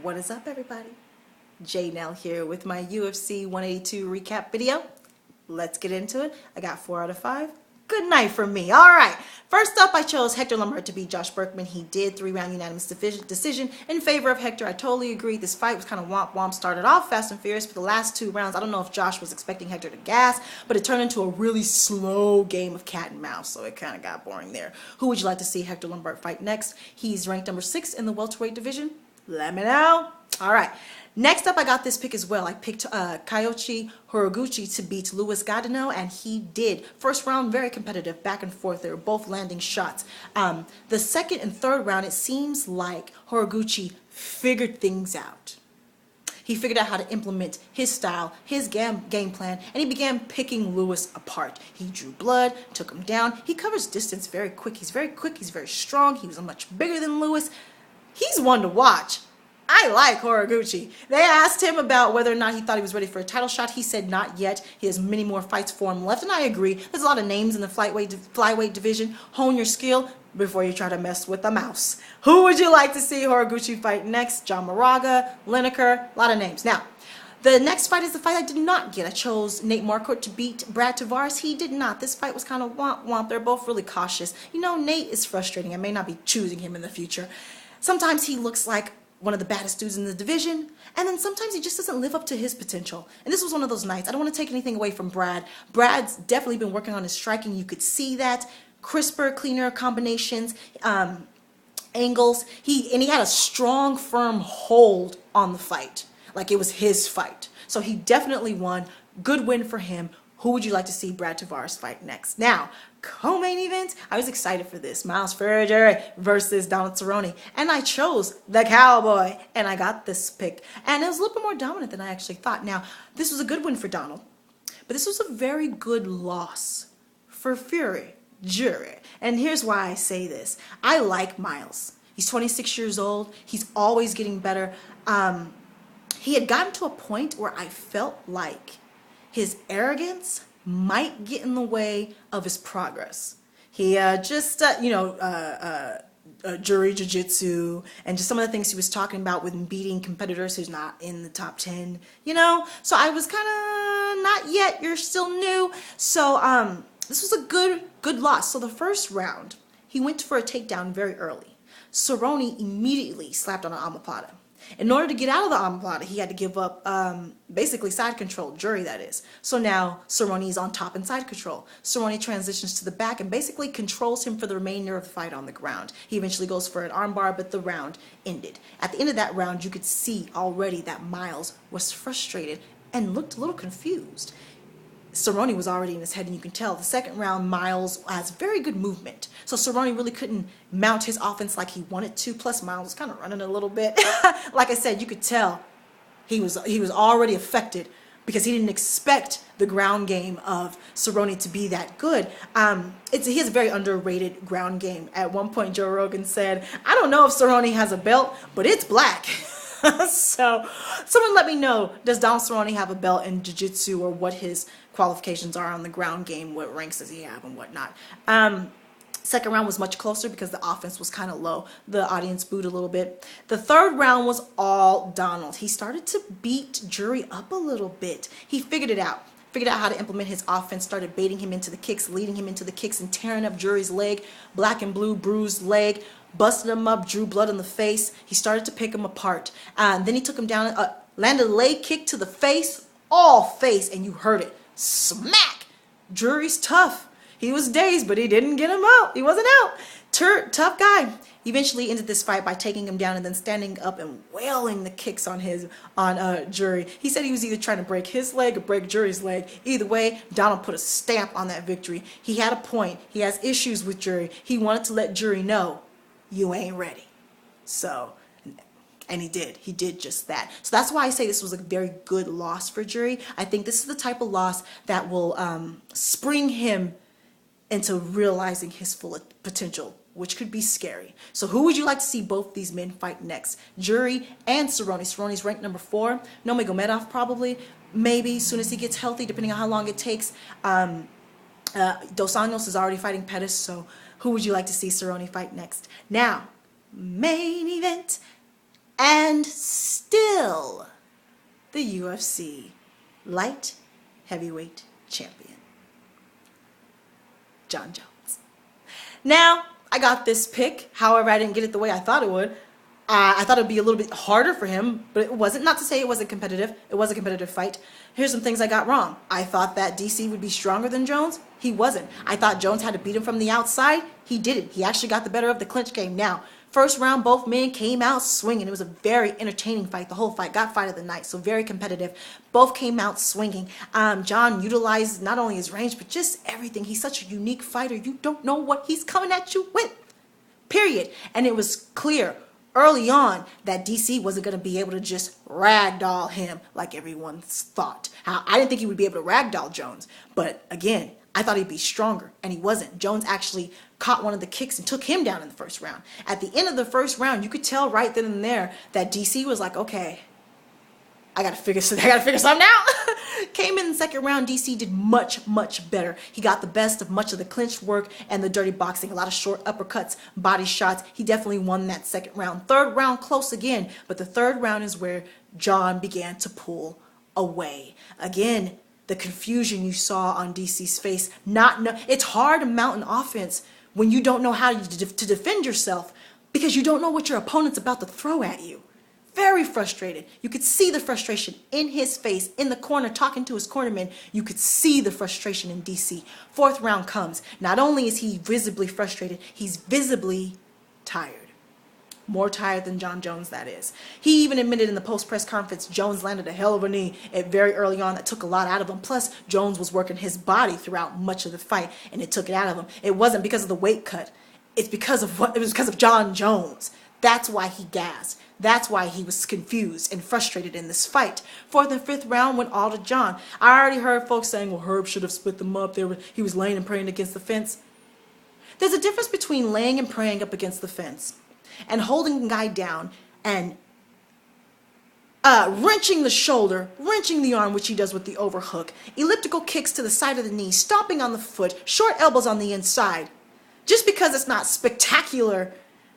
What is up, everybody? J Nell here with my UFC 182 recap video. Let's get into it. I got 4 out of 5. Good night for me. All right. First up, I chose Hector Lombard to beat Josh Berkman. He did 3-round unanimous decision in favor of Hector. I totally agree. This fight was kind of womp. Started off fast and furious, but the last 2 rounds, I don't know if Josh was expecting Hector to gas, but it turned into a really slow game of cat and mouse, so it kind of got boring there. Who would you like to see Hector Lombard fight next? He's ranked number 6 in the welterweight division. Let me know. All right. Next up, I got this pick as well. I picked Kyoichi Horiguchi to beat Luis Godinez, and he did. First round, very competitive, back and forth. They were both landing shots. The second and third round, it seems like Horiguchi figured things out. He figured out how to implement his style, his game plan, and he began picking Luis apart. He drew blood, took him down. He covers distance very quick. He's very quick. He's very strong. He was much bigger than Luis. He's one to watch. I like Horiguchi. They asked him about whether or not he thought he was ready for a title shot. He said not yet. He has many more fights for him left, and I agree. There's a lot of names in the flyweight division. Hone your skill before you try to mess with a mouse. Who would you like to see Horiguchi fight next? John Moraga, Lineker, a lot of names. Now, the next fight is the fight I did not get. I chose Nate Marquardt to beat Brad Tavares. He did not. This fight was kind of womp. They're both really cautious. You know, Nate is frustrating. I may not be choosing him in the future. Sometimes he looks like one of the baddest dudes in the division, and then sometimes he just doesn't live up to his potential. And this was one of those nights. I don't want to take anything away from Brad. Brad's definitely been working on his striking. You could see that. Crisper, cleaner combinations, angles. He had a strong, firm hold on the fight, like it was his fight. So he definitely won. Good win for him. Who would you like to see Brad Tavares fight next? Now, co-main event, I was excited for this. Miles Ferrigere versus Donald Cerrone. And I chose the Cowboy, and I got this pick. And it was a little bit more dominant than I actually thought. Now, this was a good win for Donald, but this was a very good loss for Ferrigere. And here's why I say this. I like Miles. He's 26 years old. He's always getting better. He had gotten to a point where I felt like his arrogance might get in the way of his progress. He jury jiu-jitsu and just some of the things he was talking about with beating competitors who's not in the top 10, So I was kind of, not yet, you're still new. So this was a good loss. So the first round, he went for a takedown very early. Cerrone immediately slapped on an omoplata. In order to get out of the omoplata, he had to give up basically side control, jury that is. So now Cerrone is on top and side control. Cerrone transitions to the back and basically controls him for the remainder of the fight on the ground. He eventually goes for an armbar, but the round ended. At the end of that round, you could see already that Miles was frustrated and looked a little confused. Cerrone was already in his head, and you can tell. The second round, Miles has very good movement. So Cerrone really couldn't mount his offense like he wanted to. Plus, Miles was kind of running a little bit. Like I said, you could tell he was already affected because he didn't expect the ground game of Cerrone to be that good. He has a very underrated ground game. At one point, Joe Rogan said, I don't know if Cerrone has a belt, but it's black. So someone let me know, does Donald Cerrone have a belt in jiu-jitsu, or what his qualifications are on the ground game, what ranks does he have and whatnot. Second round was much closer because the offense was kind of low. The audience booed a little bit. The third round was all Donald. He started to beat Jury up a little bit. He figured it out. Figured out how to implement his offense, started baiting him into the kicks, leading him into the kicks, and tearing up Jury's leg, black and blue bruised leg, busted him up, drew blood in the face. He started to pick him apart. Then he took him down, landed a leg kick to the face, all face, and you heard it. Smack! Jury's tough. He was dazed, but he didn't get him out. He wasn't out. Tough guy. He eventually ended this fight by taking him down and then standing up and wailing the kicks on Jury. He said he was either trying to break his leg or break Jury's leg. Either way, Donald put a stamp on that victory. He had a point. He has issues with Jury. He wanted to let Jury know, you ain't ready. So, and he did. He did just that. So that's why I say this was a very good loss for Jury. I think this is the type of loss that will spring him into realizing his full potential, which could be scary. So who would you like to see both these men fight next? Jury and Cerrone. Cerrone's ranked number 4. Nurmagomedov probably, maybe, as soon as he gets healthy, depending on how long it takes. Dos Anjos is already fighting Pettis, so who would you like to see Cerrone fight next? Now, main event. and still the UFC light heavyweight champion, Jon Jones. Now, I got this pick. However, I didn't get it the way I thought it would. I thought it would be a little bit harder for him, but it wasn't. Not to say it wasn't competitive. It was a competitive fight. Here's some things I got wrong. I thought that DC would be stronger than Jones. He wasn't. I thought Jones had to beat him from the outside. He didn't. He actually got the better of the clinch game. Now, first round, both men came out swinging. It was a very entertaining fight. The whole fight got fight of the night, so very competitive. Both came out swinging. Jon utilized not only his range, but just everything. He's such a unique fighter. You don't know what he's coming at you with, period. And it was clear early on that DC wasn't going to be able to just ragdoll him like everyone thought. I didn't think he would be able to ragdoll Jones, but again, I thought he'd be stronger, and he wasn't. Jones actually caught one of the kicks and took him down in the first round. At the end of the first round, you could tell right then and there that DC was like, okay, I gotta figure something out. Came in the second round, DC did much, much better. He got the best of much of the clinch work and the dirty boxing, a lot of short uppercuts, body shots. He definitely won that second round. Third round, close again, but the third round is where Jon began to pull away. Again, the confusion you saw on DC's face. It's hard to mount an offense when you don't know how to defend yourself because you don't know what your opponent's about to throw at you. Very frustrated. You could see the frustration in his face, in the corner, talking to his cornerman. You could see the frustration in DC. Fourth round comes. Not only is he visibly frustrated, he's visibly tired. More tired than Jon Jones, that is. He even admitted in the post-press conference Jones landed a hell of a knee very early on that took a lot out of him. Plus, Jones was working his body throughout much of the fight, and it took it out of him. It wasn't because of the weight cut. It was because of Jon Jones. That's why he gassed. That's why he was confused and frustrated in this fight. Fourth and fifth round went all to Jon. I already heard folks saying, well, Herb should have split them up. He was laying and praying against the fence. There's a difference between laying and praying up against the fence and holding a guy down and wrenching the shoulder, wrenching the arm, which he does with the overhook, elliptical kicks to the side of the knee, stomping on the foot, short elbows on the inside. Just because it's not spectacular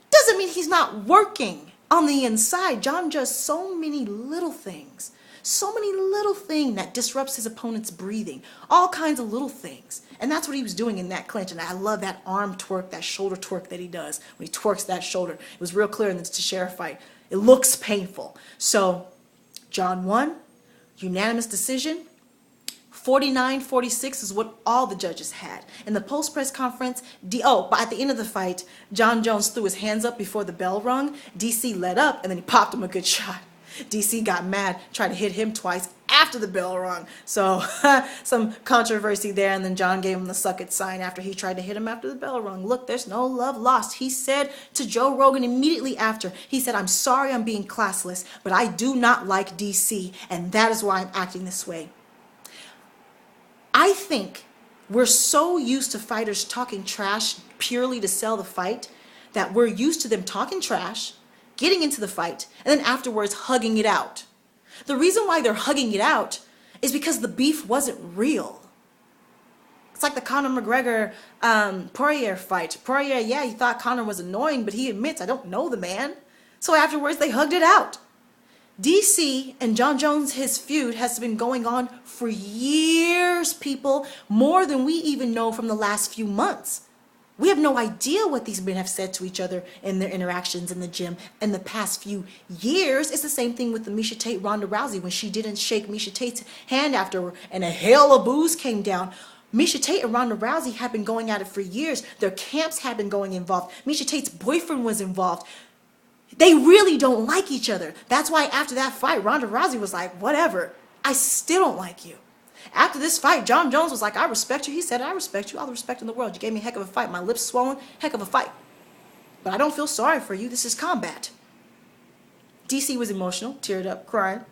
doesn't mean he's not working. On the inside, Jon does so many little things that disrupts his opponent's breathing, all kinds of little things. And that's what he was doing in that clinch. And I love that arm twerk, that shoulder twerk that he does when he twerks that shoulder. It was real clear in the Teixeira fight. It looks painful. So Jon won, unanimous decision. 49-46 is what all the judges had. In the post-press conference, but at the end of the fight, Jon Jones threw his hands up before the bell rung. DC let up, and then he popped him a good shot. DC got mad, tried to hit him twice after the bell rung. So some controversy there, and then Jon gave him the suck it sign after he tried to hit him after the bell rung. Look, there's no love lost. He said to Joe Rogan immediately after, he said, I'm sorry I'm being classless, but I do not like DC, and that is why I'm acting this way. I think we're so used to fighters talking trash purely to sell the fight that we're used to them talking trash, getting into the fight, and then afterwards hugging it out. The reason why they're hugging it out is because the beef wasn't real. It's like the Conor McGregor Poirier fight. Poirier, yeah, he thought Conor was annoying, but he admits, I don't know the man. So afterwards, they hugged it out. DC and Jon Jones, his feud has been going on for years, people, more than we even know from the last few months. We have no idea what these men have said to each other in their interactions in the gym in the past few years. It's the same thing with the Miesha Tate Ronda Rousey when she didn't shake Miesha Tate's hand after and a hail of boos came down. Miesha Tate and Ronda Rousey had been going at it for years. Their camps had been going involved. Miesha Tate's boyfriend was involved. They really don't like each other. That's why after that fight, Ronda Rousey was like, whatever, I still don't like you. After this fight, Jon Jones was like, I respect you. He said, I respect you. All the respect in the world. You gave me a heck of a fight. My lips swollen. Heck of a fight. But I don't feel sorry for you. This is combat. DC was emotional, teared up, cried.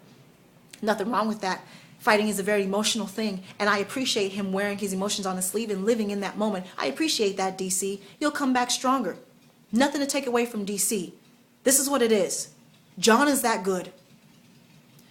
Nothing wrong with that. Fighting is a very emotional thing, and I appreciate him wearing his emotions on his sleeve and living in that moment. I appreciate that, DC. You'll come back stronger. Nothing to take away from DC. This is what it is. Jon is that good.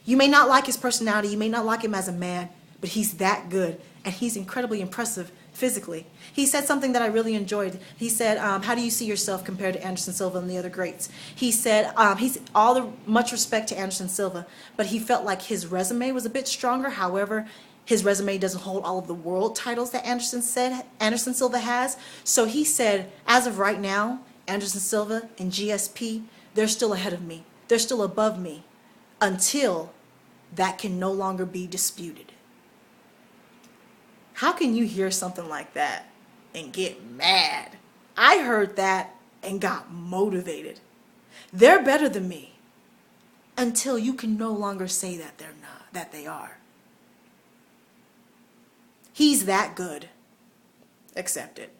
You may not like his personality. You may not like him as a man, but he's that good. And he's incredibly impressive physically. He said something that I really enjoyed. He said, how do you see yourself compared to Anderson Silva and the other greats? He said, he's all the much respect to Anderson Silva, but he felt like his resume was a bit stronger. However, his resume doesn't hold all of the world titles that Anderson Silva has. So he said, as of right now, Anderson Silva and GSP, they're still ahead of me. They're still above me until that can no longer be disputed. How can you hear something like that and get mad? I heard that and got motivated. They're better than me until you can no longer say that they're not, that they are. He's that good. Accept it.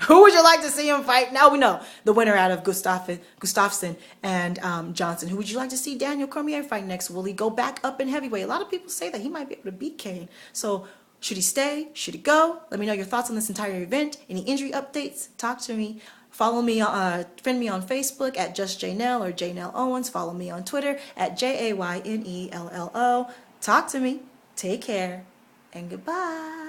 Who would you like to see him fight? Now we know the winner out of Gustafsson and Johnson. Who would you like to see Daniel Cormier fight next? Will he go back up in heavyweight? A lot of people say that he might be able to beat Kane. So should he stay? Should he go? Let me know your thoughts on this entire event. Any injury updates? Talk to me. Follow me, friend me on Facebook at JustJnell or JNell Owens. Follow me on Twitter at JAYNELLO. Talk to me. Take care and goodbye.